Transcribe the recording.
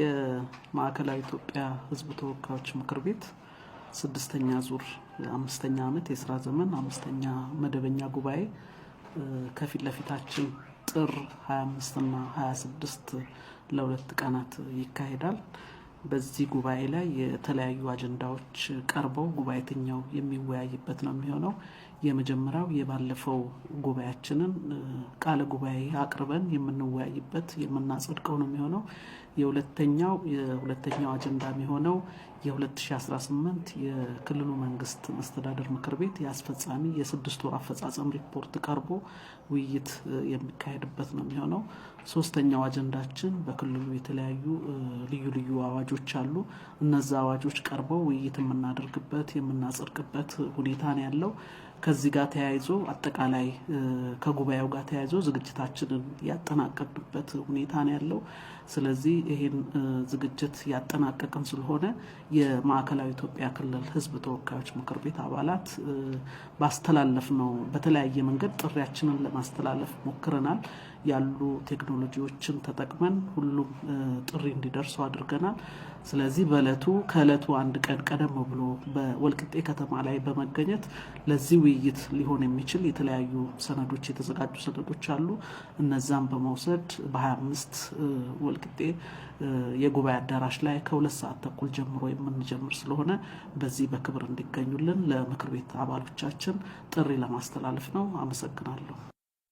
የማዕከላዊ ኢትዮጵያ ሕዝብ ተወካዮች ምክር ቤት ስድስተኛ ዙር 5ኛ ዓመት የሥራ ዘመን 5ኛ መደበኛ ጉባኤ ከፊት ለፊታችን ጥር 25 እና 26 ለሁለት ቀናት ይካሄዳል። በዚህ ጉባኤ ላይ የተለያዩ አጀንዳዎች ቀርበው ጉባኤተኛው የሚወያይበት ነው የሚሆነው። የመጀመሪያው የባለፈው ጉባኤያችንን ቃለ ጉባኤ አቅርበን የምንወያይበት የምናጸድቀው ነው የሚሆነው። የሁለተኛው አጀንዳ የሚሆነው የ2018 የክልሉ መንግስት መስተዳደር ምክር ቤት የአስፈጻሚ የ6 ወር አፈጻጸም ሪፖርት ቀርቦ ውይይት የሚካሄድበት ነው የሚሆነው። ሶስተኛው አጀንዳችን በክልሉ የተለያዩ ልዩ አዋጆች አሉ። እነዛ አዋጆች ቀርበው ውይይት የምናደርግበት የምናጸድቅበት ሁኔታ ነው ያለው። ከዚህ ጋር ተያይዞ አጠቃላይ ከጉባኤው ጋር ተያይዞ ዝግጅታችንን ያጠናቀቅንበት ሁኔታ ነው ያለው። ስለዚህ ይሄን ዝግጅት ያጠናቀቅን ስለሆነ የማዕከላዊ ኢትዮጵያ ክልል ሕዝብ ተወካዮች ምክር ቤት አባላት ባስተላለፍነው በተለያየ መንገድ ጥሪያችንን ለማስተላለፍ ሞክረናል። ያሉ ቴክኖሎጂዎችን ተጠቅመን ሁሉም ጥሪ እንዲደርሱ አድርገናል። ስለዚህ ከእለቱ አንድ ቀን ቀደም ብሎ በወልቂጤ ከተማ ላይ በመገኘት ለዚህ ውይይት ሊሆን የሚችል የተለያዩ ሰነዶች የተዘጋጁ ሰነዶች አሉ። እነዛም በመውሰድ በ25 ወልቂጤ የጉባኤ አዳራሽ ላይ ከ2 ሰዓት ተኩል ጀምሮ የምንጀምር ስለሆነ በዚህ በክብር እንዲገኙልን ለምክር ቤት አባሎቻችን ጥሪ ለማስተላለፍ ነው። አመሰግናለሁ።